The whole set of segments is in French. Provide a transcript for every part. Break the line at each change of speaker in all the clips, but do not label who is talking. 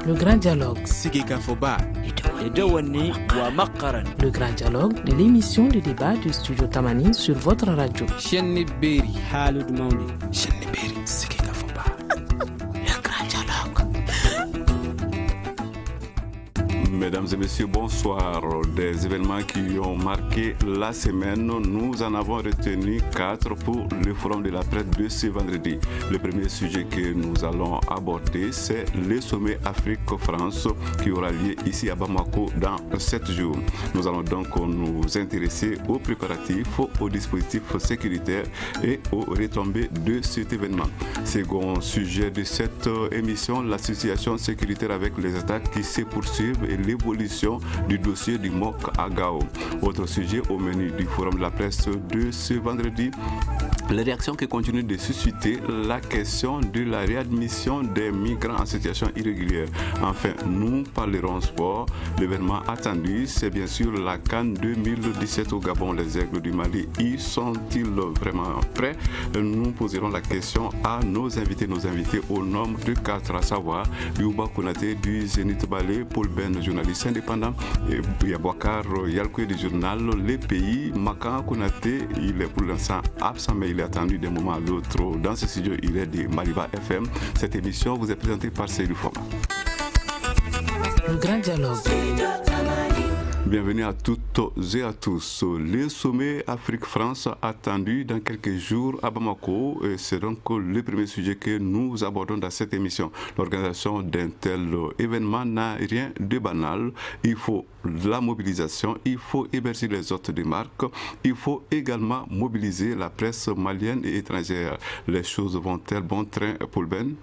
Le grand dialogue.
Sigika Foba. Edewani wa Makaran.
Le grand dialogue de l'émission de débat du studio Tamani sur votre radio.
Chenni Beri Halud Mauni.
Chenni Beri Sigika Foba. Le grand dialogue.
Mesdames et messieurs, bonsoir. Des événements qui ont marqué la semaine, nous en avons retenu 4 pour le forum de la presse de ce vendredi. Le premier sujet que nous allons aborder, c'est le sommet Afrique-France qui aura lieu ici à Bamako dans 7 jours. Nous allons donc nous intéresser aux préparatifs, aux dispositifs sécuritaires et aux retombées de cet événement. Second sujet de cette émission, la situation sécuritaire avec les attaques qui se poursuivent et l'évolution du dossier du MOC à Gao. Autre sujet au menu du forum de la presse de ce vendredi, les réactions qui continuent de susciter la question de la réadmission des migrants en situation irrégulière. Enfin, nous parlerons sport. L'événement attendu, c'est bien sûr la CAN 2017 au Gabon. Les Aigles du Mali y sont-ils vraiment prêts? Nous poserons la question à nos invités au nombre de 4, à savoir Youba Konaté du Zénith Ballet, Paul Ben, journaliste indépendant, et Yabouakar Yalkoué du journal Les Pays. Makan Konaté, il est pour l'instant absent, mais il est attendu d'un moment à l'autre. Dans ce studio, il est de Maliba FM. Cette émission vous est présentée par Seydou Fama.
Le grand dialogue.
Bienvenue à toutes et à tous. Le sommet Afrique-France attendu dans quelques jours à Bamako. C'est donc le premier sujet que nous abordons dans cette émission. L'organisation d'un tel événement n'a rien de banal. Il faut la mobilisation, il faut héberger les hôtes de marque, il faut également mobiliser la presse malienne et étrangère. Les choses vont-elles bon train, Paul Ben?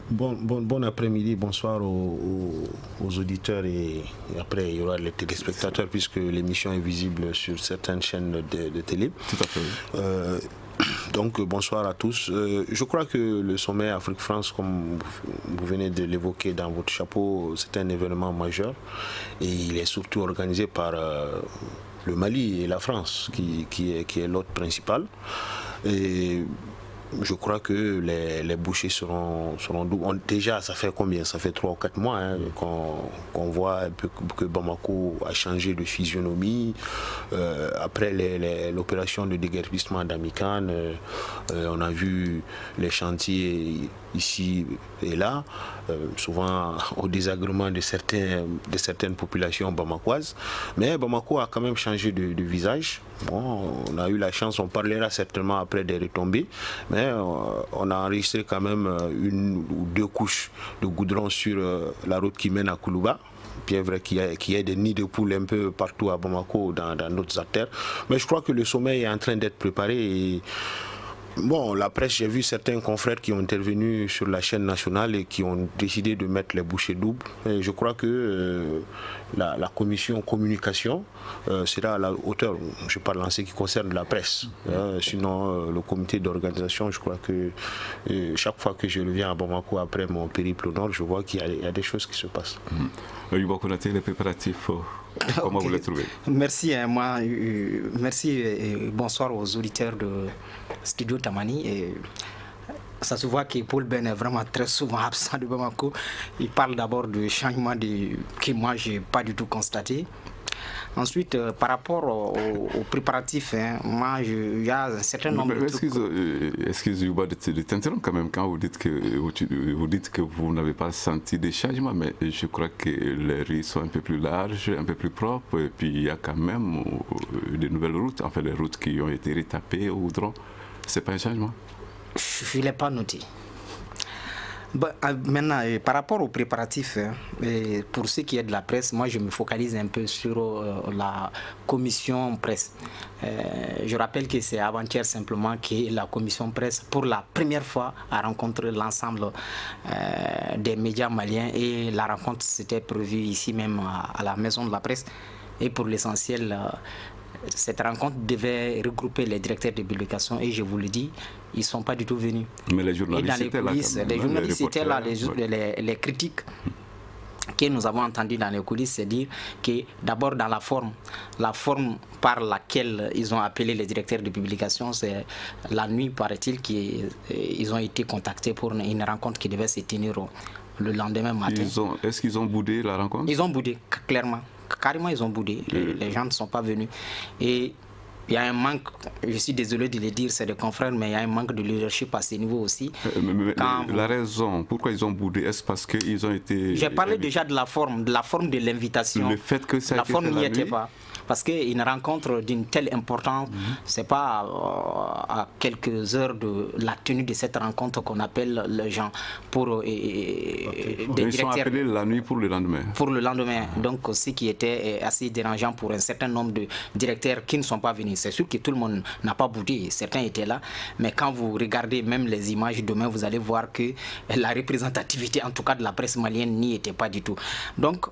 Bon après-midi, bonsoir aux auditeurs et après il y aura les téléspectateurs puisque l'émission est visible sur certaines chaînes de télé.
Tout à fait.
Donc bonsoir à tous. Je crois que le sommet Afrique-France, comme vous venez de l'évoquer dans votre chapeau, c'est un événement majeur et il est surtout organisé par le Mali et la France qui est l'hôte principal. Et je crois que les bouchées seront doubles. Déjà, ça fait combien? Ça fait 3 ou 4 mois qu'on voit un peu que Bamako a changé de physionomie. Après l'opération de déguerpissement d'Amican, on a vu les chantiers ici et là, souvent au désagrément de certaines populations bamakoises. Mais Bamako a quand même changé de visage. Bon, on a eu la chance, on parlera certainement après des retombées, mais on a enregistré quand même 1 ou 2 couches de goudron sur la route qui mène à Koulouba. Bien vrai qu'il y a des nids de poules un peu partout à Bamako, dans d'autres artères. Mais je crois que le sommet est en train d'être préparé et bon, la presse, j'ai vu certains confrères qui ont intervenu sur la chaîne nationale et qui ont décidé de mettre les bouchées doubles. Et je crois que la commission communication sera à la hauteur. Je parle en ce qui concerne la presse. Sinon, le comité d'organisation, je crois que chaque fois que je reviens à Bamako après mon périple au nord, je vois qu'il y a des choses qui se passent.
Yuba Konaté, les préparatifs, comment vous les trouvez?
Merci, merci et bonsoir aux auditeurs de Studio Tamani. Et ça se voit que Paul Ben est vraiment très souvent absent de Bamako. Il parle d'abord de changements que moi je n'ai pas du tout constaté. Ensuite, par rapport aux préparatifs, moi, il y a un certain nombre de trucs.
Excusez-moi de t'interrompre quand même quand vous dites que vous n'avez pas senti des changements, mais je crois que les rues sont un peu plus larges, un peu plus propres, et puis il y a quand même de nouvelles routes, enfin les routes qui ont été retapées au goudron. C'est pas un changement?
Je ne l'ai pas noté. Maintenant, par rapport aux préparatifs, pour ce qui est de la presse, moi je me focalise un peu sur la commission presse. Je rappelle que c'est avant-hier simplement que la commission presse, pour la première fois, a rencontré l'ensemble des médias maliens et la rencontre s'était prévue ici même à la maison de la presse. Et pour l'essentiel, cette rencontre devait regrouper les directeurs de publication et je vous le dis, ils ne sont pas du tout venus.
Mais les journalistes étaient là.
Les journalistes étaient là, les critiques que nous avons entendu dans les coulisses, c'est dire que d'abord dans la forme par laquelle ils ont appelé les directeurs de publication, c'est la nuit, paraît-il, qu'ils ont été contactés pour une rencontre qui devait se tenir le lendemain matin.
Est-ce qu'ils ont boudé la rencontre?
Ils ont boudé, clairement. Carrément, ils ont boudé. Les gens ne sont pas venus. Et il y a un manque, je suis désolé de le dire, c'est des confrères, mais il y a un manque de leadership à ce niveau aussi.
La raison, pourquoi ils ont boudé, est-ce parce qu'ils ont été...
J'ai parlé déjà de la forme de l'invitation.
Le fait que ça a été
forme
fait
n'y
la
était
nuit?
pas. Parce qu'une rencontre d'une telle importance, c'est pas à quelques heures de la tenue de cette rencontre qu'on appelle les gens pour
Ils sont appelés la nuit pour le lendemain.
Pour le lendemain. Donc, ce qui était assez dérangeant pour un certain nombre de directeurs qui ne sont pas venus. C'est sûr que tout le monde n'a pas boudé, certains étaient là, mais quand vous regardez même les images demain, vous allez voir que la représentativité, en tout cas de la presse malienne, n'y était pas du tout. Donc,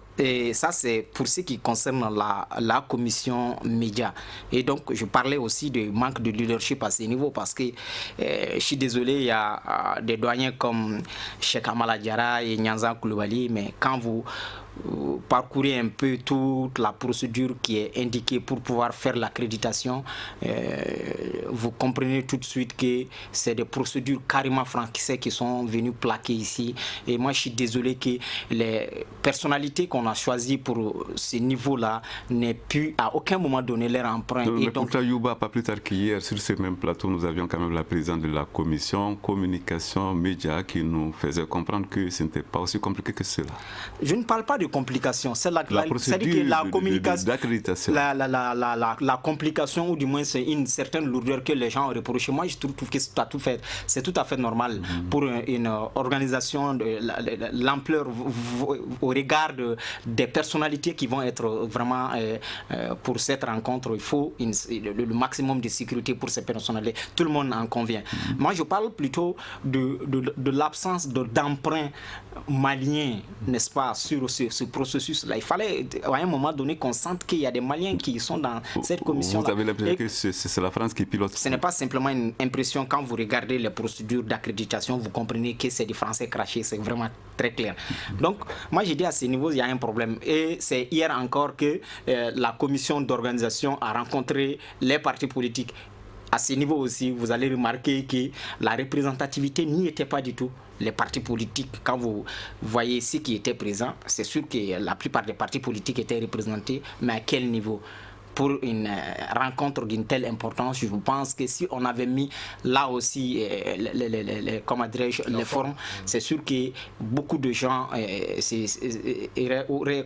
ça c'est pour ce qui concerne la commission média. Et donc, je parlais aussi du manque de leadership à ce niveau parce que, je suis désolé, il y a des doyens comme Cheikh Amala Diarra et Nyanza Koulibaly, mais quand vous parcourez un peu toute la procédure qui est indiquée pour pouvoir faire l'accréditation, vous comprenez tout de suite que c'est des procédures carrément françaises qui sont venues plaquer ici. Et moi, je suis désolé que les personnalités qu'on a choisies pour ce niveau-là n'aient pu à aucun moment donner leur emprunt.
Mais pourtant, Youba, pas plus tard qu'hier, sur ce même plateau, nous avions quand même la présidente de la commission communication média qui nous faisait comprendre que ce n'était pas aussi compliqué que cela.
Je ne parle pas de complications, c'est la
procédure
d'accréditation. La complication, ou du moins c'est une certaine lourdeur que les gens ont reproché. Moi, je trouve que c'est tout à fait normal pour une organisation de l'ampleur au regard des personnalités qui vont être vraiment pour cette rencontre. Il faut le maximum de sécurité pour ces personnalités. Tout le monde en convient. Moi, je parle plutôt de l'absence d'emprunt malien, n'est-ce pas, sur ce processus-là. Il fallait à un moment donné qu'on sente qu'il y a des Maliens qui sont dans cette commission-là.
Vous avez l'impression que c'est la France qui pilote?
Ce n'est pas simplement une impression. Quand vous regardez les procédures d'accréditation, vous comprenez que c'est des Français crachés. C'est vraiment très clair. Donc, moi, j'ai dit à ce niveau, il y a un problème. Et c'est hier encore que la commission d'organisation a rencontré les partis politiques. À ce niveau aussi, vous allez remarquer que la représentativité n'y était pas du tout. Les partis politiques, quand vous voyez ceux qui étaient présents, c'est sûr que la plupart des partis politiques étaient représentés, mais à quel niveau? Pour une rencontre d'une telle importance, je pense que si on avait mis là aussi les formes, c'est sûr que beaucoup de gens auraient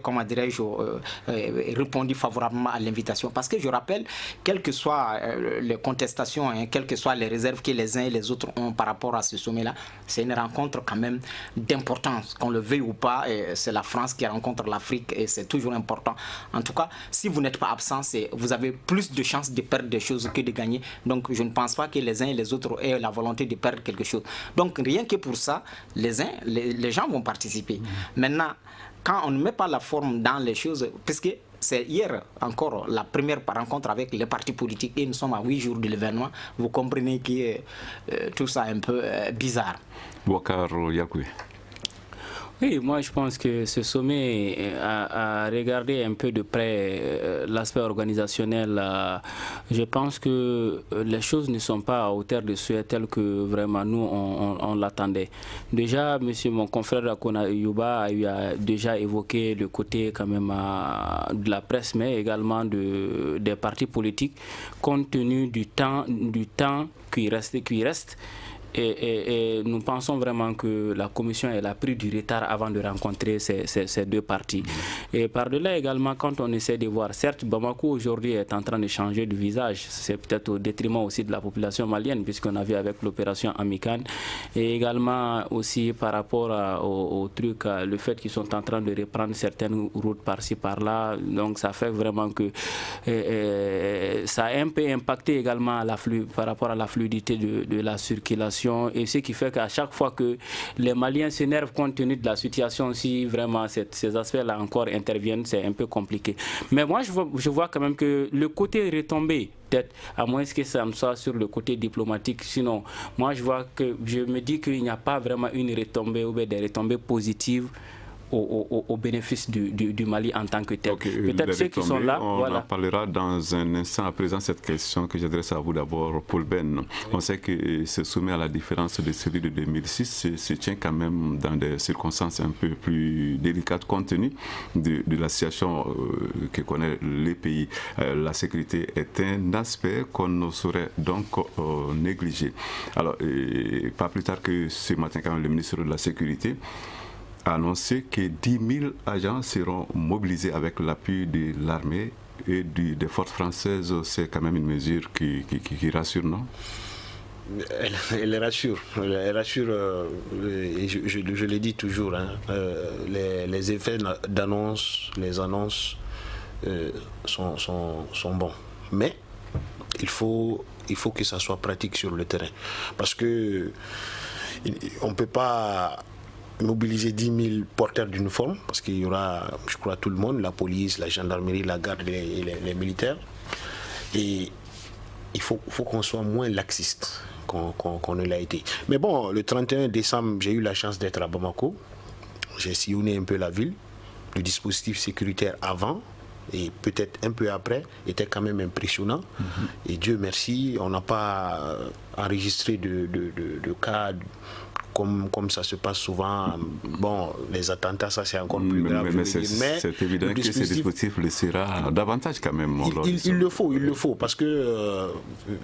répondu favorablement à l'invitation. Parce que je rappelle, quelles que soient les contestations, quelles que soient les réserves que les uns et les autres ont par rapport à ce sommet-là, c'est une rencontre quand même d'importance. Qu'on le veuille ou pas, c'est la France qui rencontre l'Afrique et c'est toujours important. En tout cas, si vous n'êtes pas absent, vous avez plus de chances de perdre des choses que de gagner. Donc, je ne pense pas que les uns et les autres aient la volonté de perdre quelque chose. Donc, rien que pour ça, les gens vont participer. Maintenant, quand on ne met pas la forme dans les choses, parce que c'est hier encore la première rencontre avec les partis politiques et nous sommes à 8 jours de l'événement, vous comprenez que tout ça est un peu bizarre.
Boubacar Yakoui.
Oui, moi je pense que ce sommet a regardé un peu de près l'aspect organisationnel. Je pense que les choses ne sont pas à hauteur de ce tel que vraiment nous on l'attendait. Déjà, mon confrère Akona Youba a déjà évoqué le côté quand même de la presse, mais également des partis politiques, compte tenu du temps qui reste. Et nous pensons vraiment que la commission elle a pris du retard avant de rencontrer ces deux parties. Et par-delà également, quand on essaie de voir, certes Bamako aujourd'hui est en train de changer de visage, c'est peut-être au détriment aussi de la population malienne, puisqu'on a vu avec l'opération Amikane, et également aussi par rapport au truc, le fait qu'ils sont en train de reprendre certaines routes par-ci par-là, donc ça fait vraiment que ça a un peu impacté également par rapport à la fluidité de la circulation. Et ce qui fait qu'à chaque fois que les Maliens s'énervent compte tenu de la situation, si vraiment ces aspects-là encore interviennent, c'est un peu compliqué. Mais moi, je vois quand même que le côté retombé, peut-être, à moins que ça me soit sur le côté diplomatique, sinon, moi, je me dis qu'il n'y a pas vraiment une retombée ou des retombées positives au bénéfice du Mali en tant que tel.
Peut-être ceux qui sont là... On en parlera dans un instant. À présent, cette question que j'adresse à vous d'abord, Paul Ben. On sait que ce sommet, à la différence de celui de 2006, se tient quand même dans des circonstances un peu plus délicates compte tenu de la situation que connaît les pays. La sécurité est un aspect qu'on ne saurait donc négliger. Alors, pas plus tard que ce matin, quand même, le ministre de la Sécurité a annoncé que 10 000 agents seront mobilisés avec l'appui de l'armée et des forces françaises. C'est quand même une mesure qui rassure, non?
Elle rassure, et je l'ai dit toujours, hein, les effets d'annonce, les annonces sont bons. Mais il faut que ça soit pratique sur le terrain. Parce que on ne peut pas mobiliser 10 000 porteurs d'uniforme, parce qu'il y aura, je crois, tout le monde, la police, la gendarmerie, la garde et les militaires. Et il faut qu'on soit moins laxiste qu'on ne l'a été. Mais bon, le 31 décembre, j'ai eu la chance d'être à Bamako. J'ai sillonné un peu la ville. Le dispositif sécuritaire avant et peut-être un peu après était quand même impressionnant. Et Dieu merci, on n'a pas enregistré de cas comme ça se passe souvent. Bon, les attentats, ça c'est encore plus grave.
Mais c'est évident que ce dispositif le sera davantage quand même.
Il le faut, parce que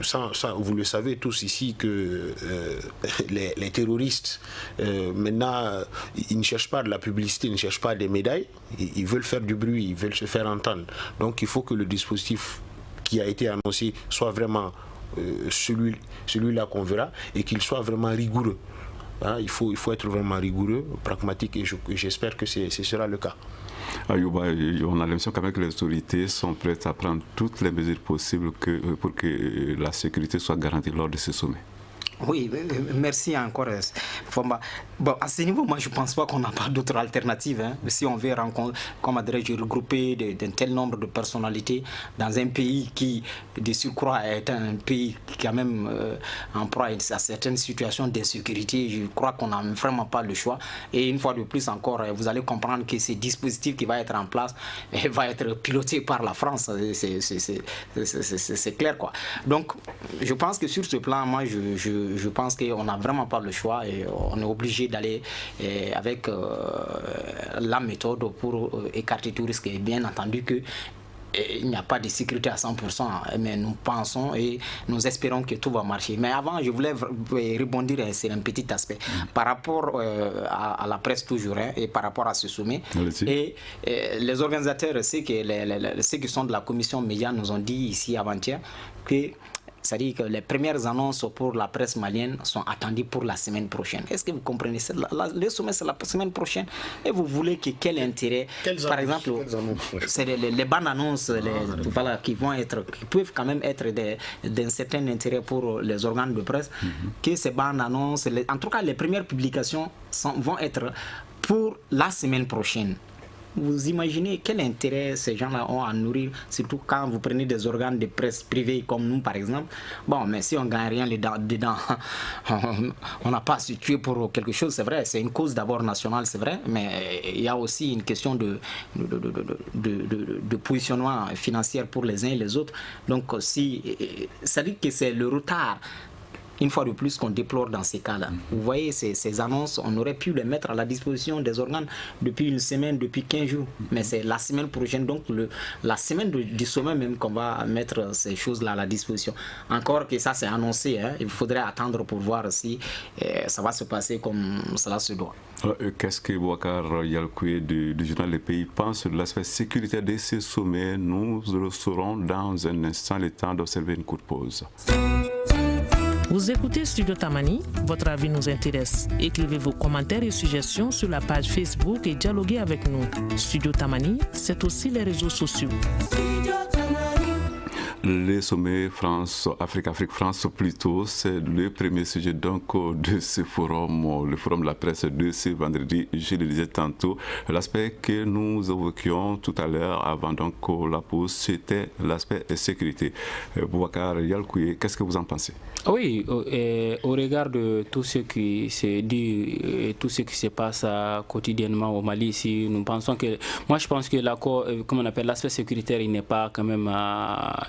ça, vous le savez tous ici que les terroristes, maintenant, ils ne cherchent pas de la publicité, ils ne cherchent pas des médailles, ils veulent faire du bruit, ils veulent se faire entendre. Donc il faut que le dispositif qui a été annoncé soit vraiment celui-là qu'on verra et qu'il soit vraiment rigoureux. Hein, il faut être vraiment rigoureux, pragmatique, et j'espère que ce sera le cas.
Ayouba, on a l'impression quand même que les autorités sont prêtes à prendre toutes les mesures possibles pour que la sécurité soit garantie lors de ce sommet.
Oui, merci encore, Fomba. Bon, à ce niveau, moi, je ne pense pas qu'on n'a pas d'autres alternatives. Hein. Si on veut regrouper d'un tel nombre de personnalités dans un pays qui, de surcroît, est un pays qui, quand même, en proie à certaines situations d'insécurité, je crois qu'on n'a vraiment pas le choix. Et une fois de plus encore, vous allez comprendre que ce dispositif qui va être en place va être piloté par la France. C'est clair, quoi. Donc, je pense que sur ce plan, moi, je pense qu'on n'a vraiment pas le choix et on est obligé d'aller avec la méthode pour écarter tout risque. Et bien entendu que il n'y a pas de sécurité à 100%, mais nous pensons et nous espérons que tout va marcher. Mais avant, je voulais rebondir sur un petit aspect par rapport à la presse toujours, hein, et par rapport à ce sommet. Et les organisateurs, ceux qui sont de la commission média nous ont dit ici avant-hier que c'est-à-dire que les premières annonces pour la presse malienne sont attendues pour la semaine prochaine. Est-ce que vous comprenez? Le sommet, c'est la semaine prochaine. Et vous voulez que quel intérêt? Par exemple, c'est les bandes annonces voilà, qui peuvent quand même être d'un certain intérêt pour les organes de presse, que ces bandes annonces, en tout cas les premières publications vont être pour la semaine prochaine. Vous imaginez quel intérêt ces gens-là ont à nourrir, surtout quand vous prenez des organes de presse privés comme nous, par exemple. Bon, mais si on ne gagne rien dedans, on n'a pas à se tuer pour quelque chose, c'est vrai. C'est une cause d'abord nationale, c'est vrai, mais il y a aussi une question de positionnement financier pour les uns et les autres. Donc, ça dit que c'est le retard, une fois de plus, qu'on déplore dans ces cas-là. Vous voyez, ces annonces, on aurait pu les mettre à la disposition des organes depuis une semaine, depuis 15 jours. Mais c'est la semaine prochaine, donc la semaine du sommet même, qu'on va mettre ces choses-là à la disposition. Encore que ça, c'est annoncé. Hein. Il faudrait attendre pour voir si ça va se passer comme cela se doit.
Qu'est-ce que Boubacar Yalkoué du journal Les Pays pense de l'aspect sécuritaire de ce sommet? Nous le saurons dans un instant, le temps d'observer une courte pause.
Vous écoutez Studio Tamani, votre avis nous intéresse. Écrivez vos commentaires et suggestions sur la page Facebook et dialoguez avec nous. Studio Tamani, c'est aussi les réseaux sociaux.
Le sommet France-Afrique, Afrique-France plutôt, c'est le premier sujet donc de ce forum, le forum de la presse de ce vendredi. Je le disais tantôt, l'aspect que nous évoquions tout à l'heure avant donc la pause, c'était l'aspect sécurité. Boubacar Yalkoué, qu'est-ce que vous en pensez?
Oui, au regard de tout ce qui se dit et tout ce qui se passe quotidiennement au Mali, ici, nous pensons que, moi je pense que l'accord, comme on appelle l'aspect sécuritaire, il n'est pas quand même,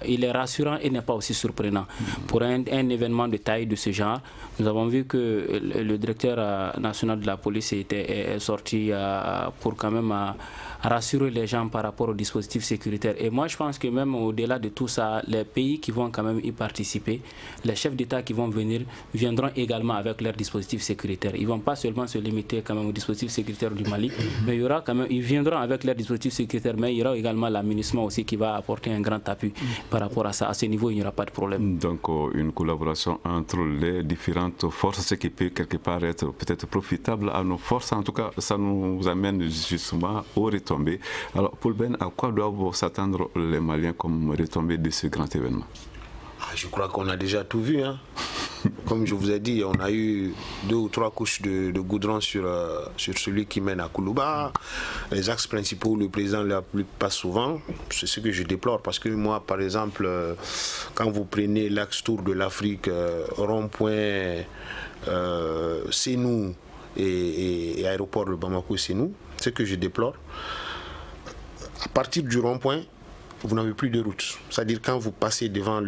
il est rassurant et n'est pas aussi surprenant. Pour un événement de taille de ce genre, nous avons vu que le directeur national de la police est sorti pour quand même rassurer les gens par rapport aux dispositifs sécuritaires. Et moi, je pense que même au-delà de tout ça, les pays qui vont quand même y participer, les chefs d'État qui vont venir, viendront également avec leurs dispositifs sécuritaires. Ils ne vont pas seulement se limiter quand même aux dispositifs sécuritaires du Mali, mais il y aura quand même, ils viendront avec leurs dispositifs sécuritaires, mais il y aura également l'aménagement aussi qui va apporter un grand appui par rapport à ça. À ce niveau, il n'y aura pas de problème.
Donc, une collaboration entre les différentes forces, ce qui peut quelque part être peut-être profitable à nos forces. En tout cas, ça nous amène justement aux retombées. Alors, Paul Ben, à quoi doivent s'attendre les Maliens comme retombées de ce grand événement?
Je crois qu'on a déjà tout vu. Hein. Comme je vous ai dit, on a eu 2 ou 3 couches de goudron sur celui qui mène à Koulouba. Les axes principaux où le président ne l'applique pas souvent, c'est ce que je déplore. Parce que moi, par exemple, quand vous prenez l'axe Tour de l'Afrique, rond-point Sénou et aéroport de Bamako-Sénou, ce que je déplore, à partir du rond-point, vous n'avez plus de route. C'est-à-dire quand vous passez devant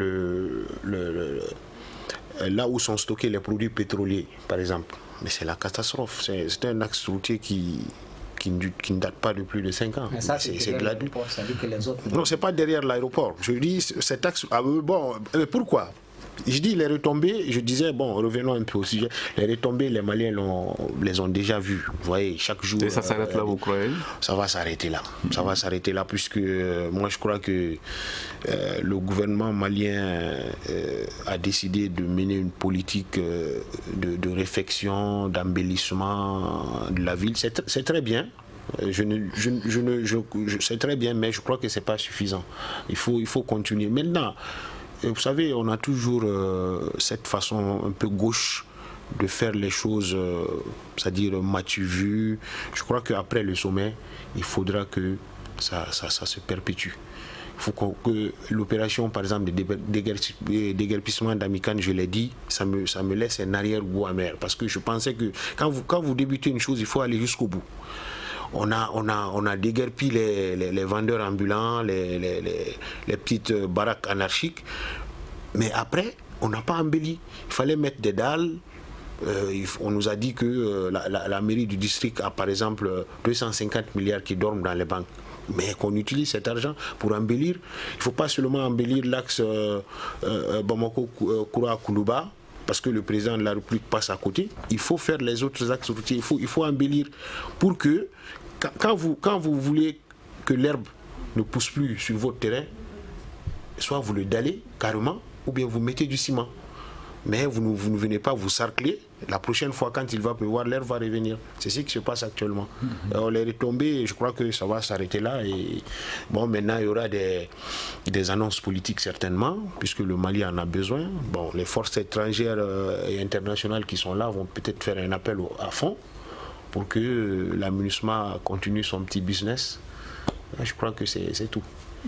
là où sont stockés les produits pétroliers, par exemple. Mais c'est la catastrophe. C'est un axe routier qui ne date pas de plus de 5 ans.
Mais ça, c'est de l'aéroport, ça dit que les autres...
Non, c'est pas derrière l'aéroport. Je dis, cet axe... bon, pourquoi? Je dis les retombées, je disais, bon, revenons un peu au sujet. Les retombées, les Maliens les ont déjà vues. Vous voyez, chaque jour...
Et ça s'arrête là, vous croyez?
Ça va s'arrêter là. Ça va s'arrêter là, puisque moi, je crois que le gouvernement malien a décidé de mener une politique de réfection, d'embellissement de la ville. C'est très bien. C'est très bien, mais je crois que ce n'est pas suffisant. Il faut continuer. Maintenant... Et vous savez, on a toujours cette façon un peu gauche de faire les choses, c'est-à-dire m'as-tu vu. Je crois qu'après le sommet, il faudra que ça se perpétue. Il faut que l'opération, par exemple, de déguerpissement d'Amican, je l'ai dit, ça me laisse un arrière-goût amer. Parce que je pensais que quand vous débutez une chose, il faut aller jusqu'au bout. On a déguerpi les vendeurs ambulants, les petites baraques anarchiques, mais après, on n'a pas embelli. Il fallait mettre des dalles. On nous a dit que la mairie du district a par exemple 250 milliards qui dorment dans les banques. Mais qu'on utilise cet argent pour embellir. Il ne faut pas seulement embellir l'axe Bamako-Koura-Koulouba, parce que le président de la République passe à côté. Il faut faire les autres axes routiers. Il faut embellir pour que, quand vous voulez que l'herbe ne pousse plus sur votre terrain, soit vous le dallez carrément, ou bien vous mettez du ciment. Mais vous ne venez pas vous sarcler. La prochaine fois, quand il va pleuvoir, l'herbe va revenir. C'est ce qui se passe actuellement. Alors, les retombées, je crois que ça va s'arrêter là. Et bon, maintenant, il y aura des annonces politiques certainement, puisque le Mali en a besoin. Bon, les forces étrangères et internationales qui sont là vont peut-être faire un appel à fond pour que la MINUSMA continue son petit business. Je crois que c'est tout.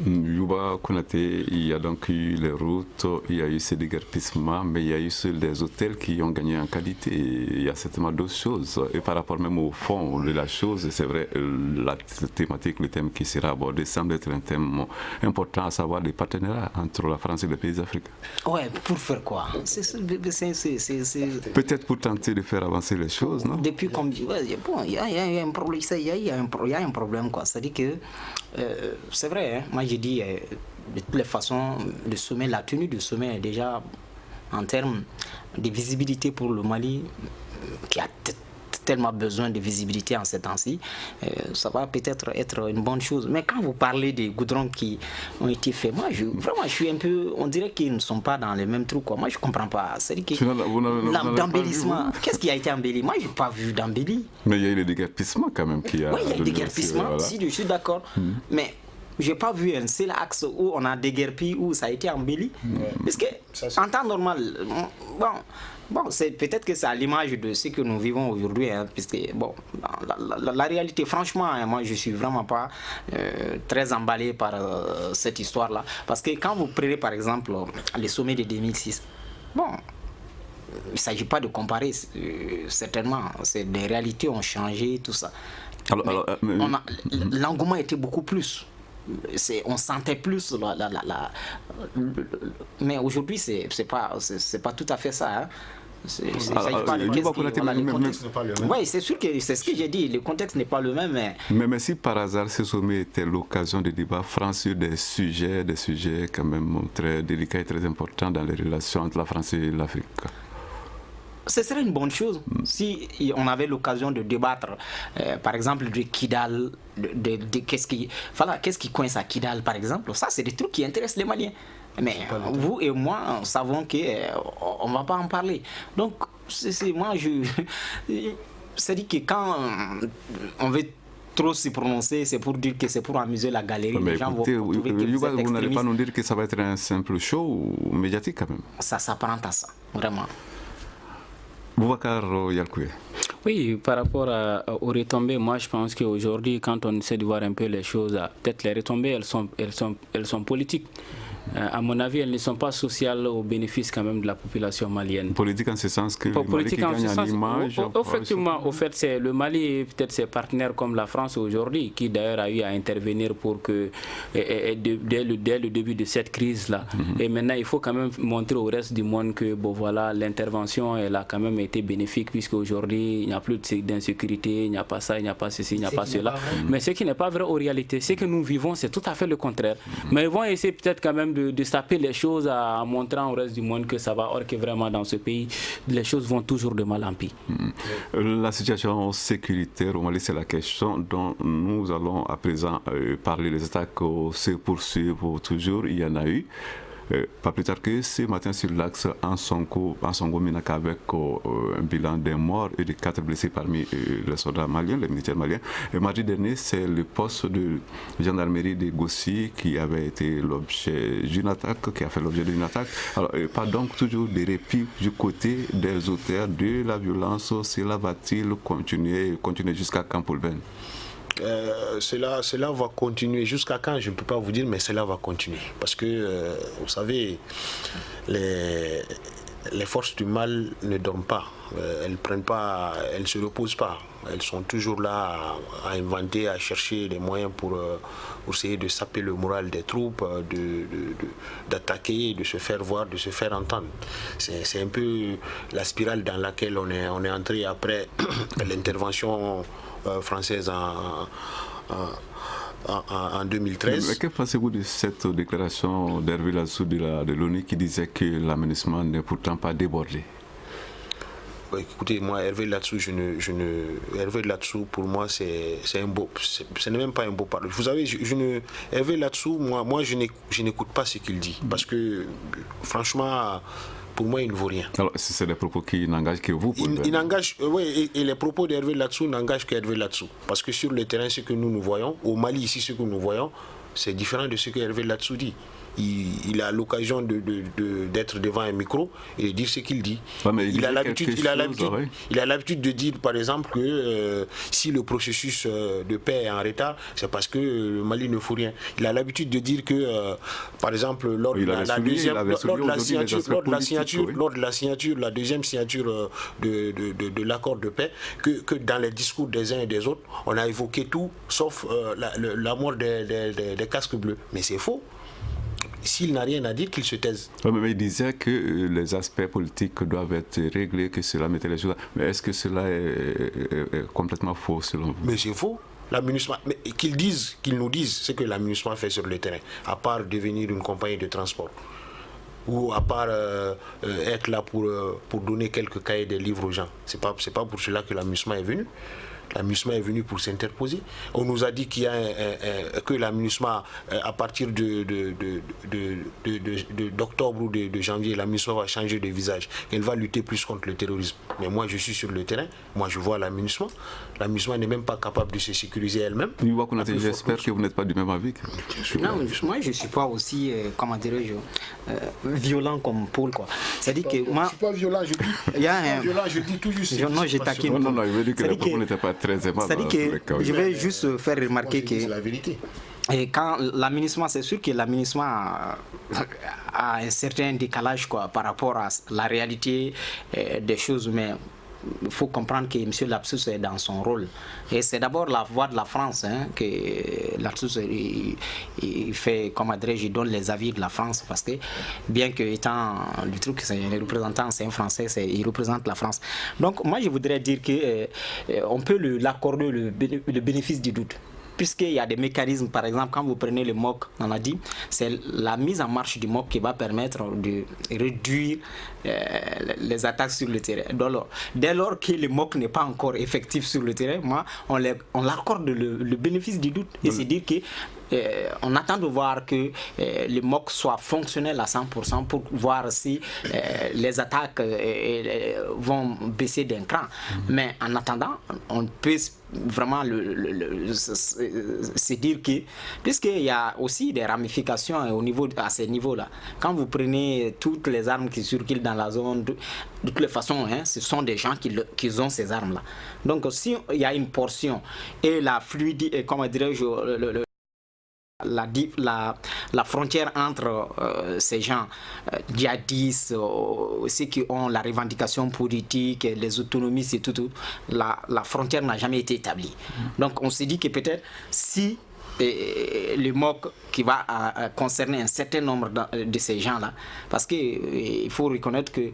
Youba Konaté, il y a donc eu les routes, il y a eu ces déguerpissements, mais il y a eu des hôtels qui ont gagné en qualité. Il y a certainement d'autres choses. Et par rapport même au fond de la chose, c'est vrai, la thématique, le thème qui sera abordé semble être un thème important, à savoir les partenariats entre la France et les pays africains.
Ouais, pour faire quoi?
Peut-être pour tenter de faire avancer les choses, non?
Depuis comme il y a un problème, il y a un problème quoi. C'est-à-dire que c'est vrai, hein? Moi j'ai dit de toutes les façons, le sommet, la tenue du sommet est déjà en termes de visibilité pour le Mali, qui a tellement besoin de visibilité en ces temps-ci, ça va peut-être être une bonne chose. Mais quand vous parlez des goudrons qui ont été faits, moi, vraiment, je suis un peu... On dirait qu'ils ne sont pas dans les mêmes trous, quoi. Moi, je ne comprends pas. C'est-à-dire que d'embellissement, qu'est-ce qui a été embelli? Moi, je n'ai pas vu d'embelli.
Mais il y a eu le déguerpissement quand même qui a...
Oui, il y a eu le déguerpissement, si, je suis d'accord. Mais j'ai pas vu un seul axe où on a déguerpi, où ça a été embelli. Parce que en temps normal, bon, c'est peut-être que c'est à l'image de ce que nous vivons aujourd'hui, hein, parce que bon, la réalité, franchement, hein, moi je suis vraiment pas très emballé par cette histoire-là, parce que quand vous prenez par exemple les sommets de 2006, bon, il ne s'agit pas de comparer, certainement, des réalités ont changé, tout ça. L'engouement était beaucoup plus. On sentait plus mais aujourd'hui c'est pas tout à fait ça, hein. Oui, c'est sûr que c'est ce que j'ai dit, le contexte n'est pas le même.
Mais si par hasard ce sommet était l'occasion de débat franc sur des sujets quand même très délicats et très importants dans les relations entre la France et l'Afrique,
ce serait une bonne chose si on avait l'occasion de débattre, par exemple, de Kidal, qu'est-ce qui coince à Kidal, par exemple. Ça, c'est des trucs qui intéressent les Maliens. Mais vous et moi, savons qu'on ne va pas en parler. Donc, moi, c'est dit que quand on veut trop s'y prononcer, c'est pour dire que c'est pour amuser la galerie.
Mais
les gens
écoutez,
vont trouver que
vous n'allez pas nous dire que ça va être un simple show médiatique quand même.
Ça s'apparente à ça, vraiment.
Boubacar Yalkoué.
Oui, par rapport aux retombées, moi je pense qu'aujourd'hui, quand on essaie de voir un peu les choses, peut-être les retombées, elles sont politiques. À mon avis, elles ne sont pas sociales au bénéfice quand même de la population malienne.
Politique en ce sens que le Mali qui gagne en image.
Effectivement, au fait, c'est le Mali et peut-être ses partenaires comme la France aujourd'hui qui d'ailleurs a eu à intervenir pour que dès le début de cette crise-là. Et maintenant, il faut quand même montrer au reste du monde que bon voilà, l'intervention elle a quand même été bénéfique puisque aujourd'hui il n'y a plus d'insécurité, il n'y a pas ça, il n'y a pas ceci, il n'y a pas cela. Mais ce qui n'est pas vrai en réalité, ce que nous vivons, c'est tout à fait le contraire. Mais ils vont essayer peut-être quand même de saper les choses en montrant au reste du monde que ça va, or que vraiment dans ce pays, les choses vont toujours de mal en pis.
La situation sécuritaire au Mali, c'est la question dont nous allons à présent parler. Les attaques se poursuivent toujours, il y en a eu. Pas plus tard que ce matin sur l'axe Ansongo-Minaka avec un bilan d'un mort et de 4 blessés parmi les soldats maliens, les militaires maliens. Et mardi dernier, c'est le poste de gendarmerie de Gossi qui avait été l'objet d'une attaque, qui a fait l'objet d'une attaque. Alors, pas donc toujours de répit du côté des auteurs de la violence. Cela va-t-il continuer jusqu'à quand, Paul Ben?
Cela va continuer jusqu'à quand, je ne peux pas vous dire, mais cela va continuer. Parce que, vous savez, les forces du mal ne dorment pas. Elles ne se reposent pas. Elles sont toujours là à inventer, à chercher les moyens pour essayer de saper le moral des troupes, d'attaquer, de se faire voir, de se faire entendre. C'est un peu la spirale dans laquelle on est entré après l'intervention française en 2013.
Mais que pensez-vous de cette déclaration d'Hervé Ladsou de l'ONU qui disait que l'aménagement n'est pourtant pas débordé?
Écoutez, moi, Hervé Ladsou, Hervé Ladsou, pour moi, c'est un beau... Ce n'est même pas un beau parole. Vous savez, Hervé Ladsou, moi je n'écoute pas ce qu'il dit. Parce que, franchement... Pour moi, il ne vaut rien.
Alors, c'est des propos qui n'engagent que vous.
Il n'engage, oui, et les propos d'Hervé Ladsou n'engagent qu'Hervé Ladsou. Parce que sur le terrain, ce que nous voyons, au Mali, ici, ce que nous voyons, c'est différent de ce que Hervé Ladsou dit. Il a l'occasion d'être devant un micro et de dire ce qu'il dit.
Ouais, mais il a
l'habitude de dire, par exemple, que si le processus de paix est en retard, c'est parce que le Mali ne fout rien. Il a l'habitude de dire que, par exemple, lors de la deuxième signature de l'accord de paix, que dans les discours des uns et des autres, on a évoqué tout, sauf la mort des casques bleus. Mais c'est faux. S'il n'a rien à dire, qu'il se taise.
Oui, mais il disait que les aspects politiques doivent être réglés, que cela mettait les choses. Mais est-ce que cela est complètement faux selon vous?
Mais c'est faux. Mais qu'ils nous disent ce que l'aménagement fait sur le terrain, à part devenir une compagnie de transport, ou à part être là pour donner quelques cahiers de livres aux gens. C'est pas pour cela que l'aménagement est venu. La MINUSMA est venue pour s'interposer. On nous a dit qu'il y a que la MINUSMA, à partir d'octobre ou de janvier, la MINUSMA va changer de visage. Elle va lutter plus contre le terrorisme. Mais moi, je suis sur le terrain. Moi, je vois la MINUSMA. La MINUSMA n'est même pas capable de se sécuriser elle-même.
J'espère que vous n'êtes pas du même avis.
Non, moi, je ne suis pas aussi, comment dirais-je, violent comme Paul, quoi. C'est-à-dire que moi...
Je ne suis pas violent, je dis, je dis tout juste.
Non, je taquine.
Non, il veut dire que les propos n'étaient pas très aimables.
C'est-à-dire que je vais juste faire remarquer que...
C'est la vérité.
Et quand la MINUSMA, c'est sûr que la MINUSMA a un certain décalage, quoi, par rapport à la réalité des choses, mais il faut comprendre que M. Lapsus est dans son rôle. Et c'est d'abord la voix de la France, que Lapsus il fait, comment dirais-je, il donne les avis de la France, parce que bien que étant le truc, c'est un représentant, c'est un Français, il représente la France. Donc moi je voudrais dire qu'on peut l'accorder le bénéfice du doute. Puisqu'il y a des mécanismes, par exemple, quand vous prenez le MOC, on a dit, c'est la mise en marche du MOC qui va permettre de réduire les attaques sur le terrain. Donc, dès lors que le MOC n'est pas encore effectif sur le terrain, moi, on l'accorde le bénéfice du doute. Et c'est dire que on attend de voir que le MOC soit fonctionnel à 100% pour voir si les attaques vont baisser d'un cran. Mais en attendant, on peut vraiment se dire que, puisqu'il y a aussi des ramifications à ces niveaux-là, quand vous prenez toutes les armes qui circulent dans la zone, de toutes les façons, ce sont des gens qui ont ces armes-là. Donc si il y a une portion et la fluidité, comment dirais-je, la frontière entre ces gens djihadistes, ceux qui ont la revendication politique, les autonomies, et tout, la frontière n'a jamais été établie. Donc on s'est dit que peut-être si le MOC qui va concerner un certain nombre de ces gens-là, parce qu'il faut reconnaître que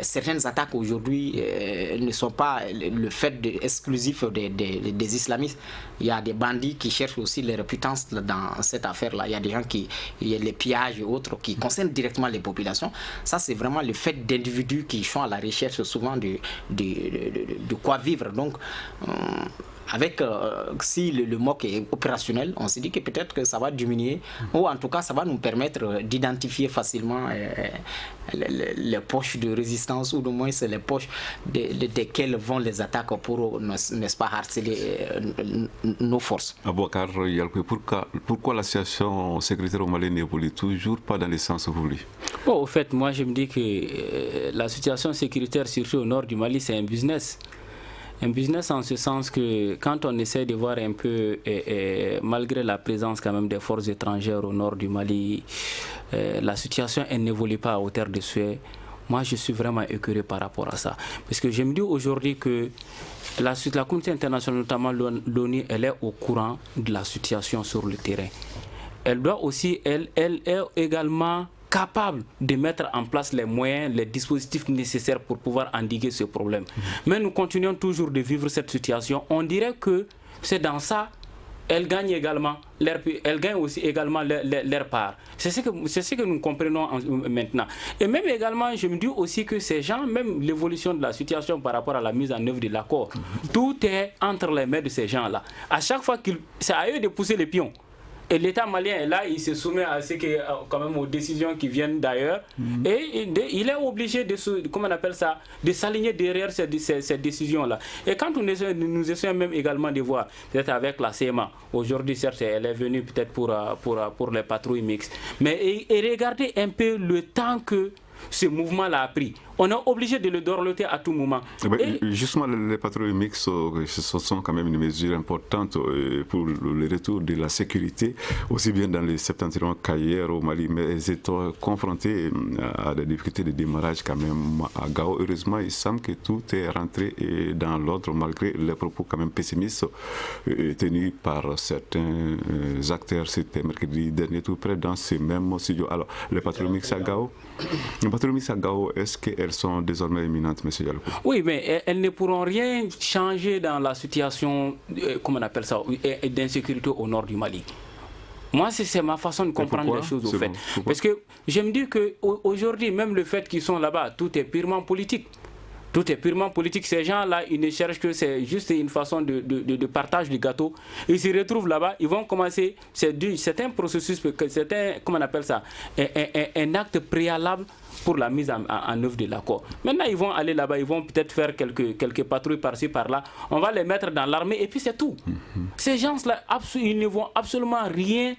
certaines attaques aujourd'hui ne sont pas le fait exclusif des islamistes. Il y a des bandits qui cherchent aussi les réputances dans cette affaire-là. Il y a des gens il y a les pillages et autres qui concernent directement les populations. Ça, c'est vraiment le fait d'individus qui sont à la recherche souvent de quoi vivre. Donc, avec si le MOC est opérationnel, on s'est dit que peut-être que ça va diminuer, ou en tout cas ça va nous permettre d'identifier facilement les poches de résistance, ou du moins c'est les poches desquelles vont les attaques pour, n'est-ce pas, harceler nos forces.
Abouakar, pourquoi la situation sécuritaire au Mali n'évolue toujours pas dans le sens voulu?
Au fait, moi je me dis que la situation sécuritaire, surtout au nord du Mali, c'est un business. Un business en ce sens que quand on essaie de voir un peu, malgré la présence quand même des forces étrangères au nord du Mali, la situation elle n'évolue pas à hauteur de souhait. Moi je suis vraiment écœuré par rapport à ça. Parce que je me dis aujourd'hui que la communauté internationale, notamment l'ONU, elle est au courant de la situation sur le terrain. Elle doit aussi, elle est également capable de mettre en place les moyens, les dispositifs nécessaires pour pouvoir endiguer ce problème. Mais nous continuons toujours de vivre cette situation. On dirait que c'est dans ça, elles gagnent également, elles gagnent aussi également leur part. C'est ce que nous comprenons maintenant. Et même également, je me dis aussi que ces gens, même l'évolution de la situation par rapport à la mise en œuvre de l'accord, tout est entre les mains de ces gens-là. À chaque fois c'est à eux de pousser les pions. Et l'État malien est là, il se soumet à ce que, quand même, aux décisions qui viennent d'ailleurs. Et il est obligé de s'aligner derrière ces décisions-là. Et quand nous essayons même également de voir, peut-être avec la CMA, aujourd'hui, certes, elle est venue peut-être pour les patrouilles mixtes. Mais et regardez un peu le temps que ce mouvement-là a pris. On est obligé de le dorloter à tout moment.
Justement, les patrouilles mixtes, ce sont quand même une mesure importante pour le retour de la sécurité, aussi bien dans les septentrions qu'ailleurs au Mali, mais elles étaient confrontées à des difficultés de démarrage quand même à Gao. Heureusement, il semble que tout est rentré dans l'ordre, malgré les propos quand même pessimistes tenus par certains acteurs. C'était mercredi dernier, tout près dans ces mêmes studios. Alors, les patrouilles mixtes à Gao, est-ce qu'elles sont désormais imminentes, M. Diallo? Oui,
mais elles ne pourront rien changer dans la situation, comment on appelle ça, d'insécurité au nord du Mali. Moi, c'est ma façon de comprendre les choses, au fait. Parce que je me dis qu'aujourd'hui, même le fait qu'ils sont là-bas, tout est purement politique. Tout est purement politique. Ces gens-là, ils ne cherchent que c'est juste une façon de partage du gâteau. Ils se retrouvent là-bas, ils vont commencer, c'est un processus, c'est comment on appelle ça, un acte préalable pour la mise en œuvre de l'accord. Maintenant, ils vont aller là-bas, ils vont peut-être faire quelques patrouilles par-ci, par-là. On va les mettre dans l'armée et puis c'est tout. Ces gens-là, ils ne vont absolument rien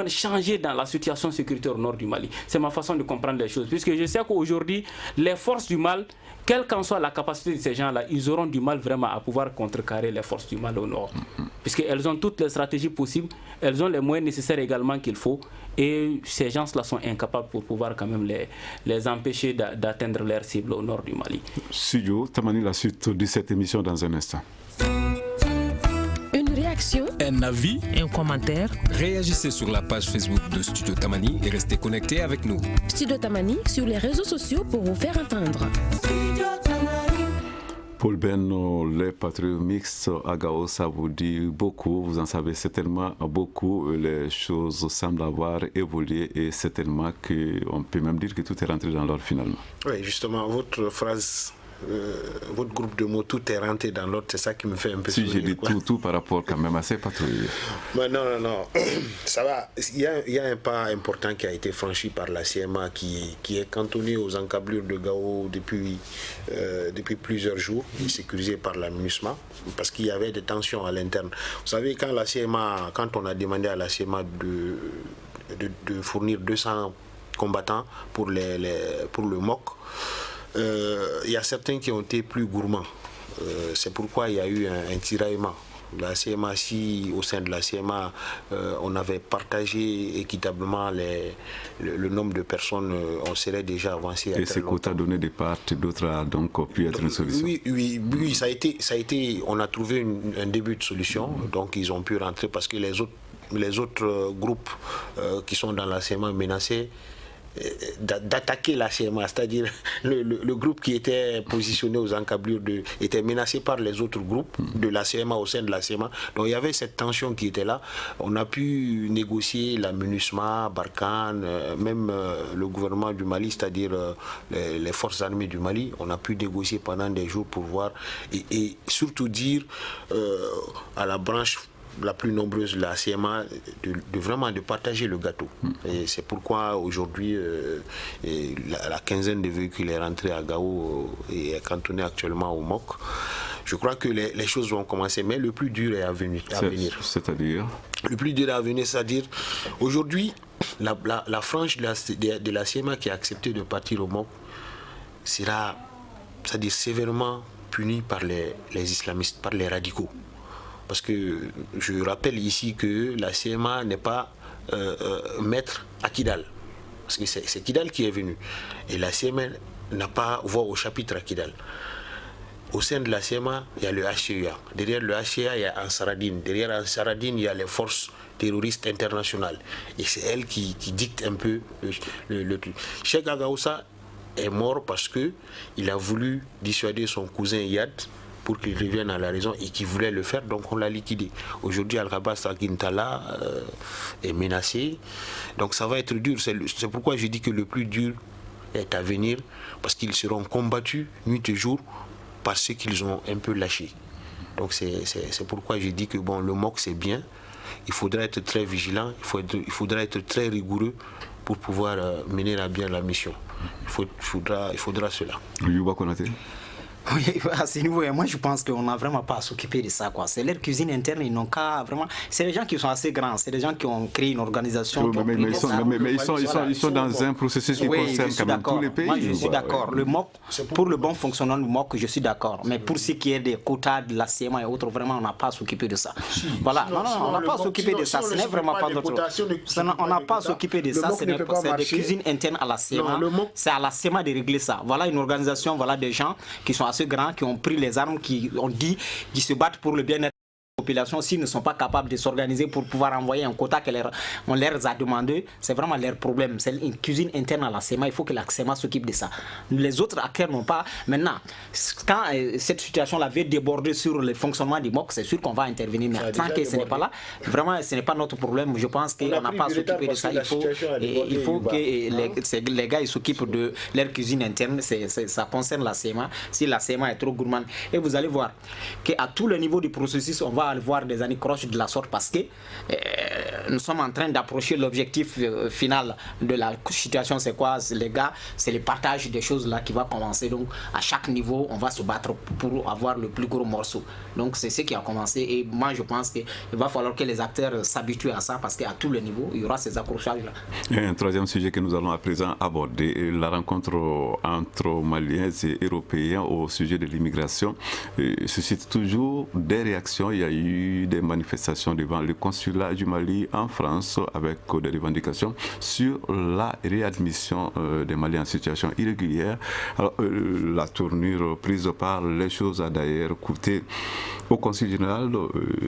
changer dans la situation sécuritaire au nord du Mali. C'est ma façon de comprendre les choses. Puisque je sais qu'aujourd'hui, les forces du mal, quelle qu'en soit la capacité de ces gens-là, ils auront du mal vraiment à pouvoir contrecarrer les forces du mal au nord. Puisqu'elles ont toutes les stratégies possibles, elles ont les moyens nécessaires également qu'il faut. Et ces gens-là sont incapables pour pouvoir quand même les empêcher d'atteindre leur cible au nord du Mali.
Studio Tamani, la suite de cette émission dans un instant.
Une réaction,
un avis,
un commentaire.
Réagissez sur la page Facebook de Studio Tamani et restez connectés avec nous.
Studio Tamani sur les réseaux sociaux pour vous faire entendre.
Paul Ben, les patrouilles mixtes à Gao, ça vous dit beaucoup, vous en savez certainement beaucoup, les choses semblent avoir évolué et certainement qu'on peut même dire que tout est rentré dans l'ordre finalement.
Oui, justement, votre phrase, votre groupe de mots, tout est rentré dans l'ordre, c'est ça qui me fait un peu sourire.
Si j'ai dit tout par rapport quand même à ces patrouilles.
Mais non, ça va. Il y a un pas important qui a été franchi par la CMA qui est cantonné aux encablures de Gao depuis plusieurs jours, et sécurisé par la MINUSMA, parce qu'il y avait des tensions à l'interne. Vous savez, quand on a demandé à la CMA de fournir 200 combattants pour le MOC, il y a certains qui ont été plus gourmands. C'est pourquoi il y a eu un tiraillement. La CMA, si au sein de la CMA, on avait partagé équitablement le nombre de personnes, on serait déjà avancé.
Et ces quotas donnés de part et d'autres a donc pu être une solution.
Oui, ça a été, on a trouvé un début de solution, donc ils ont pu rentrer parce que les autres groupes qui sont dans la CMA menaçaient d'attaquer la CMA, c'est-à-dire le groupe qui était positionné aux encablures était menacé par les autres groupes de la CMA au sein de la CMA. Donc il y avait cette tension qui était là. On a pu négocier la MINUSMA, Barkhane, même le gouvernement du Mali, c'est-à-dire les forces armées du Mali. On a pu négocier pendant des jours pour voir et surtout dire à la branche la plus nombreuse, la CMA, de partager le gâteau. Et c'est pourquoi aujourd'hui, la quinzaine de véhicules est rentrée à Gao et est cantonnée actuellement au MOC. Je crois que les choses vont commencer, mais le plus dur est à venir.
C'est-à-dire
le plus dur est à venir, c'est-à-dire aujourd'hui, la frange de la CMA qui a accepté de partir au MOC sera, c'est-à-dire sévèrement punie par les islamistes, par les radicaux. Parce que je rappelle ici que la CMA n'est pas maître à Kidal. Parce que c'est Kidal qui est venu. Et la CMA n'a pas voix au chapitre à Kidal. Au sein de la CMA, il y a le HCEA. Derrière le HCEA, il y a Ansaradine. Derrière Ansaradine, il y a les forces terroristes internationales. Et c'est elle qui dicte un peu le truc. Cheikh Agaoussa est mort parce qu'il a voulu dissuader son cousin Yad pour qu'il revienne à la raison et qu'il voulait le faire, donc on l'a liquidé. Aujourd'hui, Al-Rabas Aguintala est menacé, donc ça va être dur. C'est pourquoi je dis que le plus dur est à venir, parce qu'ils seront combattus nuit et jour par ceux qu'ils ont un peu lâchés. Donc c'est pourquoi je dis que bon, le MOC c'est bien, il faudra être très vigilant, il faudra être très rigoureux pour pouvoir mener à bien la mission. Il faudra cela.
Youba Konaté.
Oui, à ce niveau, moi je pense qu'on n'a vraiment pas à s'occuper de ça, quoi. C'est leur cuisine interne, ils n'ont qu'à vraiment. C'est des gens qui sont assez grands, c'est des gens qui ont créé une organisation.
Oui, mais ils sont dans un processus qui concerne quand même tous les pays.
Moi je suis d'accord. Le MOC, pour le bon fonctionnement du MOC, je suis d'accord. Mais pour ce qui est des quotas de la CMA et autres, vraiment, on n'a pas à s'occuper de ça. Voilà, non, on n'a pas à s'occuper de ça. Ce n'est vraiment pas notre. On n'a pas à s'occuper de ça. C'est des cuisines internes à la CMA. C'est à la CMA de régler ça. Voilà une organisation, voilà des gens qui sont assez grands, qui ont pris les armes, qui ont dit qu'ils se battent pour le bien-être populations, s'ils ne sont pas capables de s'organiser pour pouvoir envoyer un quota qu'on leur a demandé, c'est vraiment leur problème. C'est une cuisine interne à la SEMA, il faut que la SEMA s'occupe de ça. Les autres acteurs n'ont pas. Maintenant, quand cette situation-là va déborder sur le fonctionnement du MOC, c'est sûr qu'on va intervenir. Mais tant que ce n'est pas là, vraiment, ce n'est pas notre problème. Je pense qu'on n'a pas à s'occuper de ça. Il faut que les gars s'occupent de leur cuisine interne. Ça concerne la SEMA. Si la SEMA est trop gourmande. Et vous allez voir qu'à tous les niveaux du processus, on va avoir des anicroches de la sorte parce que nous sommes en train d'approcher l'objectif final de la situation. C'est quoi, les gars? C'est le partage des choses là qui va commencer. Donc à chaque niveau, on va se battre pour avoir le plus gros morceau. Donc c'est ce qui a commencé. Et moi je pense qu'il va falloir que les acteurs s'habituent à ça parce qu'à tous les niveaux, il y aura ces accrochages là.
Et un troisième sujet que nous allons à présent aborder, la rencontre entre Maliens et Européens au sujet de l'immigration suscite toujours des réactions. Il y a eu des manifestations devant le consulat du Mali en France avec des revendications sur la réadmission des Maliens en situation irrégulière. Alors, la tournure prise par les choses a d'ailleurs coûté au Conseil général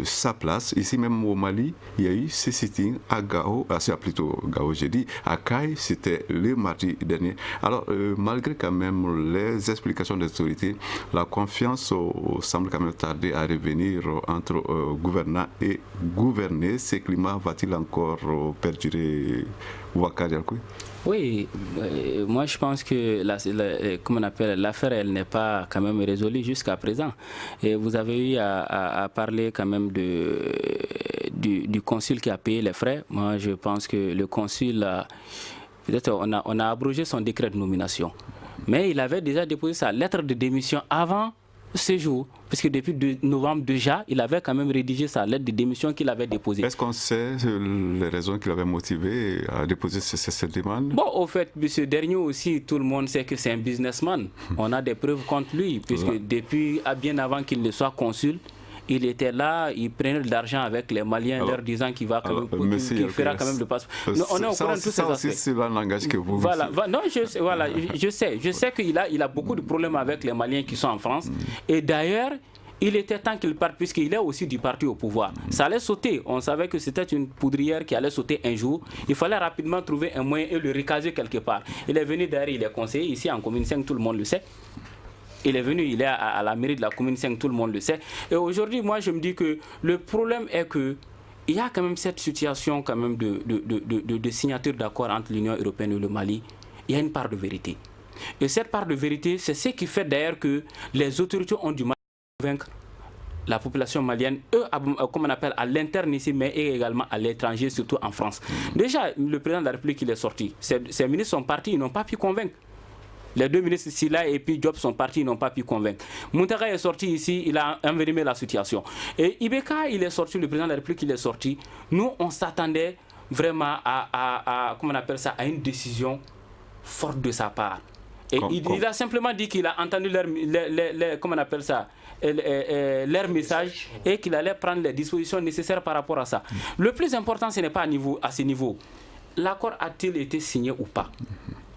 sa place. Ici même au Mali, il y a eu ce sitting à Gao, c'est plutôt Gao j'ai dit, à Caille, c'était le mardi dernier. Alors, malgré quand même les explications des autorités, la confiance semble quand même tarder à revenir entre gouvernants et gouvernés. Ce climat va-t-il encore perdurer, Wakari Alkoui?
Oui, moi je pense que l'affaire elle n'est pas quand même résolue jusqu'à présent. Et vous avez eu à parler quand même du consul qui a payé les frais. Moi je pense que le consul, peut-être on a abrogé son décret de nomination. Mais il avait déjà déposé sa lettre de démission avant ce jour, parce que depuis novembre déjà, il avait quand même rédigé sa lettre de démission qu'il avait déposée.
Est-ce qu'on sait les raisons qui l'avaient motivé à déposer cette demande?
Bon, au fait, ce dernier aussi, tout le monde sait que c'est un businessman. On a des preuves contre lui, puisque depuis, bien avant qu'il ne soit consul, il était là, il prenait de l'argent avec les Maliens, leur disant qu'il va quand même, qu'il fera quand même le passeport. On est au courant de tous ces aspects.
C'est un langage que vous.
Voilà, je sais qu'il a beaucoup de problèmes avec les Maliens qui sont en France. Et d'ailleurs, il était temps qu'il parte puisqu'il est aussi du parti au pouvoir. Ça allait sauter. On savait que c'était une poudrière qui allait sauter un jour. Il fallait rapidement trouver un moyen et le recaser quelque part. Il est venu derrière, il est conseiller ici en commune 5, tout le monde le sait. Il est venu, il est à la mairie de la commune 5, tout le monde le sait. Et aujourd'hui, moi, je me dis que le problème est que il y a quand même cette situation quand même de signature d'accord entre l'Union européenne et le Mali. Il y a une part de vérité. Et cette part de vérité, c'est ce qui fait d'ailleurs que les autorités ont du mal à convaincre la population malienne, comme on appelle à l'interne ici, mais également à l'étranger, surtout en France. Déjà, le président de la République, il est sorti. Ses ministres sont partis, ils n'ont pas pu convaincre. Les deux ministres Silla et puis Diop sont partis, ils n'ont pas pu convaincre. Mountaga est sorti ici, il a envenimé la situation. Et Ibeka, il est sorti, le président de la République, il est sorti. Nous, on s'attendait vraiment à comment on appelle ça, à une décision forte de sa part. Et il a simplement dit qu'il a entendu comment on appelle ça, leur message et qu'il allait prendre les dispositions nécessaires par rapport à ça. Le plus important, ce n'est pas à ce niveau. L'accord a-t-il été signé ou pas?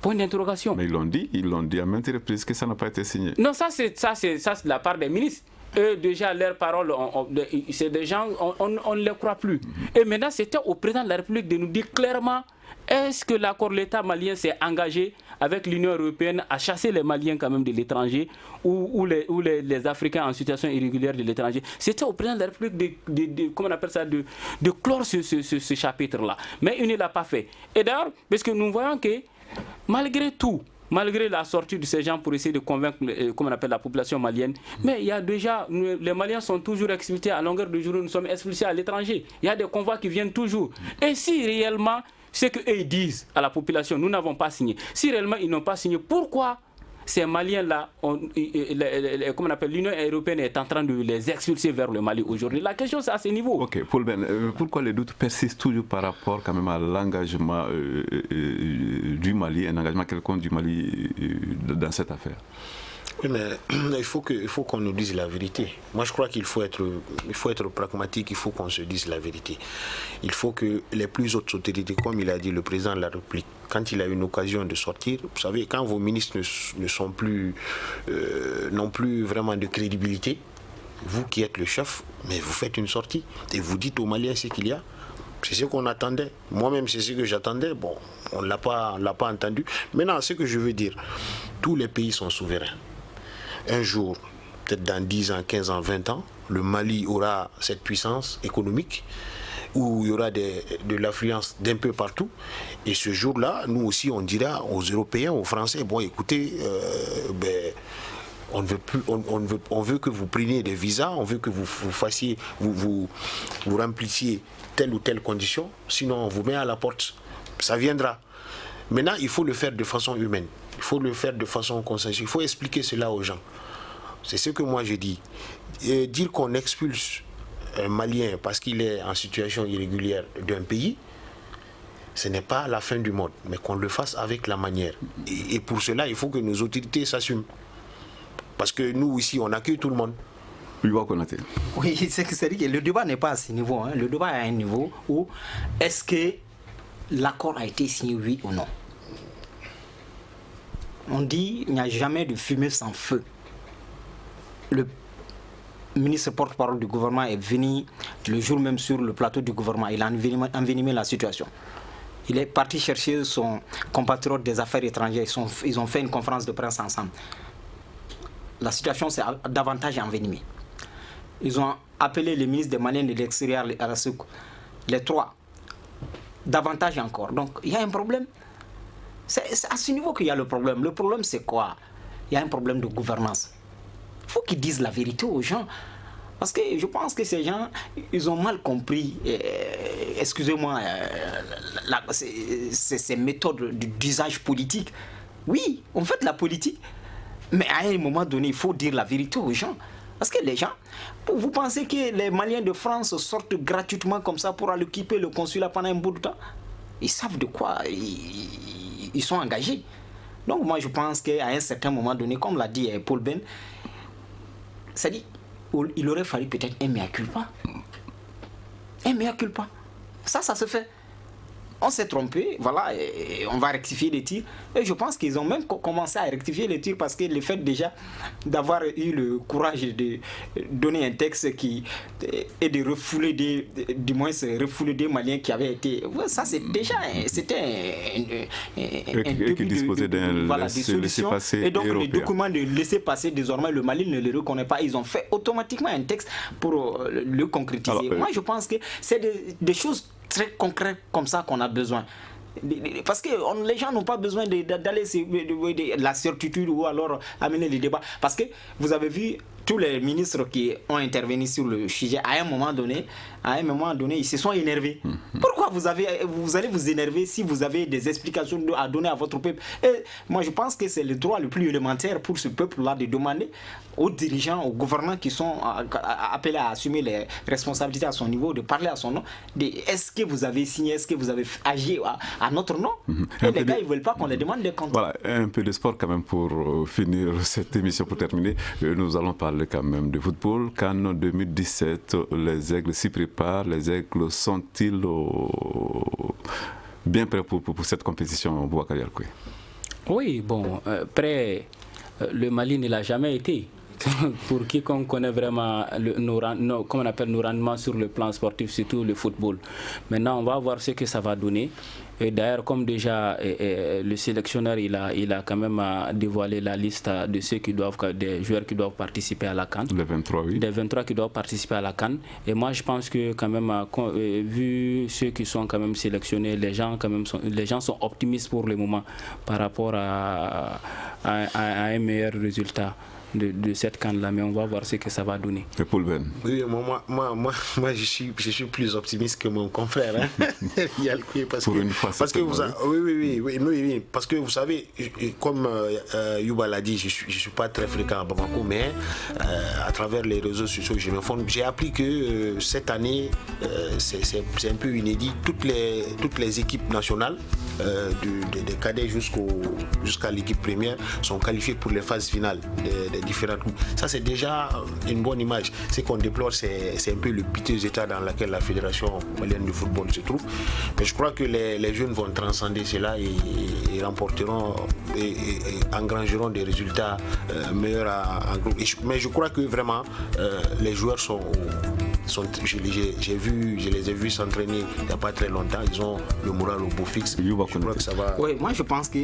Point d'interrogation.
Mais ils l'ont dit à maintes reprises que ça n'a pas été signé.
Non, ça c'est de la part des ministres. Eux, déjà, leurs paroles, c'est des gens, on ne les croit plus. Et maintenant, c'était au président de la République de nous dire clairement, est-ce que l'État malien s'est engagé avec l'Union européenne à chasser les Maliens quand même de l'étranger ou les Africains en situation irrégulière de l'étranger? C'était au président de la République comment on appelle ça, de clore ce chapitre-là. Mais il ne l'a pas fait. Et d'ailleurs, parce que nous voyons que malgré tout, malgré la sortie de ces gens pour essayer de convaincre, comme on appelle la population malienne, mais il y a déjà, les Maliens sont toujours expulsés à longueur de journée, nous sommes expulsés à l'étranger. Il y a des convois qui viennent toujours. Et si réellement, ce qu'eux disent à la population, nous n'avons pas signé, si réellement ils n'ont pas signé, pourquoi ces Maliens-là, comme on appelle, l'Union européenne est en train de les expulser vers le Mali aujourd'hui? La question, c'est à ce niveau.
Ok, Paul Ben, pourquoi les doutes persistent toujours par rapport quand même à l'engagement du Mali, un engagement quelconque du Mali dans cette affaire?
Oui, mais il faut qu'on nous dise la vérité. Moi, je crois qu'il faut être pragmatique, il faut qu'on se dise la vérité. Il faut que les plus hautes autorités, comme il a dit le président de la République, quand il a une occasion de sortir, vous savez, quand vos ministres ne sont plus, n'ont plus vraiment de crédibilité, vous qui êtes le chef, mais vous faites une sortie et vous dites aux Maliens ce qu'il y a. C'est ce qu'on attendait. Moi-même, c'est ce que j'attendais. Bon, on ne l'a pas entendu. Maintenant, ce que je veux dire, tous les pays sont souverains. Un jour, peut-être dans 10 ans, 15 ans, 20 ans, le Mali aura cette puissance économique où il y aura de l'affluence d'un peu partout. Et ce jour-là, nous aussi, on dira aux Européens, aux Français, bon, écoutez, on veut que vous preniez des visas, on veut que vous fassiez, vous remplissiez telle ou telle condition, sinon on vous met à la porte. Ça viendra. Maintenant, il faut le faire de façon humaine. Il faut le faire de façon consensuelle. Il faut expliquer cela aux gens. C'est ce que moi je dis. Et dire qu'on expulse un Malien parce qu'il est en situation irrégulière d'un pays, ce n'est pas la fin du monde, mais qu'on le fasse avec la manière. Et pour cela, il faut que nos autorités s'assument. Parce que nous, ici, on accueille tout le monde.
Oui, c'est-à-dire que le débat n'est pas à ce niveau. Hein. Le débat est à un niveau où est-ce que l'accord a été signé, oui ou non? On dit qu'il n'y a jamais de fumée sans feu. Le ministre porte-parole du gouvernement est venu le jour même sur le plateau du gouvernement. Il a envenimé la situation. Il est parti chercher son compatriote des affaires étrangères. Ils ont fait une conférence de presse ensemble. La situation s'est davantage envenimée. Ils ont appelé les ministres des Maliens de l'extérieur à la secours. Les trois. Davantage encore. Donc, il y a un problème. C'est à ce niveau qu'il y a le problème. Le problème, c'est quoi? Il y a un problème de gouvernance. Il faut qu'ils disent la vérité aux gens. Parce que je pense que ces gens, ils ont mal compris, excusez-moi, ces méthodes d'usage politique. Oui, on fait de la politique, mais à un moment donné, il faut dire la vérité aux gens. Parce que les gens, vous pensez que les Maliens de France sortent gratuitement comme ça pour aller occuper le consulat pendant un bout de temps? Ils savent de quoi ils sont engagés. Donc moi je pense qu'à un certain moment donné, comme l'a dit Paul Ben, c'est-à-dire il aurait fallu peut-être un mea culpa. Un mea culpa. Ça se fait. On s'est trompé, voilà, et on va rectifier les tirs. Et je pense qu'ils ont même commencé à rectifier les tirs parce que le fait déjà d'avoir eu le courage de donner un texte et de refouler des Maliens qui avaient été... Ouais, ça, c'est déjà... C'était un début de solution. Et donc, les documents de laisser-passer, désormais, le Mali ne les reconnaît pas. Ils ont fait automatiquement un texte pour le concrétiser. Alors, moi, je pense que c'est des choses très concret comme ça qu'on a besoin. Parce que les gens n'ont pas besoin d'aller de la certitude ou alors amener les débats. Parce que vous avez vu tous les ministres qui ont intervenu sur le sujet, à un moment donné, ils se sont énervés. Pourquoi vous allez vous énerver si vous avez des explications à donner à votre peuple? Et moi, je pense que c'est le droit le plus élémentaire pour ce peuple-là de demander aux dirigeants, aux gouvernants qui sont appelés à assumer les responsabilités à son niveau, de parler à son nom, est-ce que vous avez signé, est-ce que vous avez agi à notre nom? Et les gars, ils ne veulent pas qu'on les demande des comptes.
Voilà, un peu de sport quand même pour finir cette émission, pour terminer. Nous allons parler quand même de football. CAN 2017, les Aigles s'y préparent. Les Aigles sont-ils bien prêts pour cette compétition, Boubacar Yalkoui?
Oui, bon, prêt, le Mali ne l'a jamais été. Pour quiconque connaît vraiment nos rendements sur le plan sportif, surtout le football. Maintenant, on va voir ce que ça va donner. Et d'ailleurs, comme déjà le sélectionneur, il a quand même dévoilé la liste de des joueurs qui doivent participer à la CAN. Les 23, oui. Les 23 qui doivent participer à la CAN. Et moi, je pense que quand même, vu ceux qui sont quand même sélectionnés, les gens sont optimistes pour le moment par rapport à un meilleur résultat de cette CAN-là, mais on va voir ce que ça va donner.
Et Paul Ben?
Oui, moi je suis plus optimiste que mon confrère. Hein?
Pour une fois,
parce que oui, parce que vous savez, comme Yuba l'a dit, je suis pas très fréquent à Bamako, mais à travers les réseaux sociaux, je m'informe. J'ai appris que cette année, c'est un peu inédit. Toutes les équipes nationales, des cadets jusqu'à l'équipe première, sont qualifiées pour les phases finales des différentes. Ça, c'est déjà une bonne image. Ce qu'on déplore, c'est un peu le piteux état dans lequel la Fédération malienne de football se trouve. Mais je crois que les jeunes vont transcender cela et remporteront et engrangeront des résultats meilleurs en groupe. Mais je crois que vraiment, les joueurs je les ai vus s'entraîner il n'y a pas très longtemps. Ils ont le moral au beau fixe. Je crois que ça va.
Oui, moi je pense que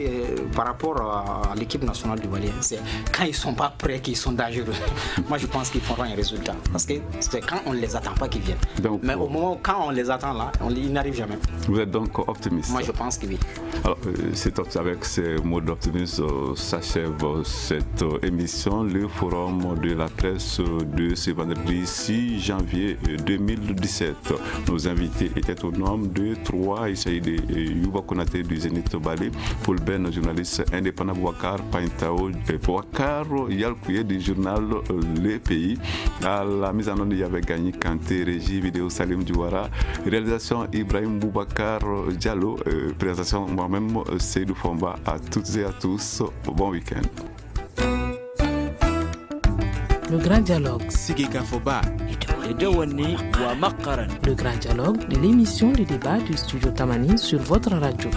par rapport à l'équipe nationale du Mali, c'est quand ils ne sont pas prêts qu'ils sont dangereux. Moi je pense qu'ils feront un résultat. Parce que c'est quand on ne les attend pas qu'ils viennent. Donc, mais au moment quand on les attend là, ils n'arrivent jamais.
Vous êtes donc optimiste?
Moi je pense que oui.
Alors, avec ces mots d'optimisme s'achève cette émission, le forum de la presse de ce vendredi 6 janvier 2017. Nos invités étaient au nombre de 3. Il s'agit de Youba Konaté du Zénith Balé, Paul Ben, journaliste indépendant, Bouakar Paintao, Bouakar Yalkouye du journal Le Pays. À la mise en onde, il y avait Gagné Kanté, régie vidéo Salim Douara, réalisation Ibrahim Boubacar Diallo, présentation moi-même Seydou Fomba. À toutes et à tous, bon week-end.
Le Grand Dialogue. Le Grand Dialogue de l'émission de débat du studio Tamani sur votre radio.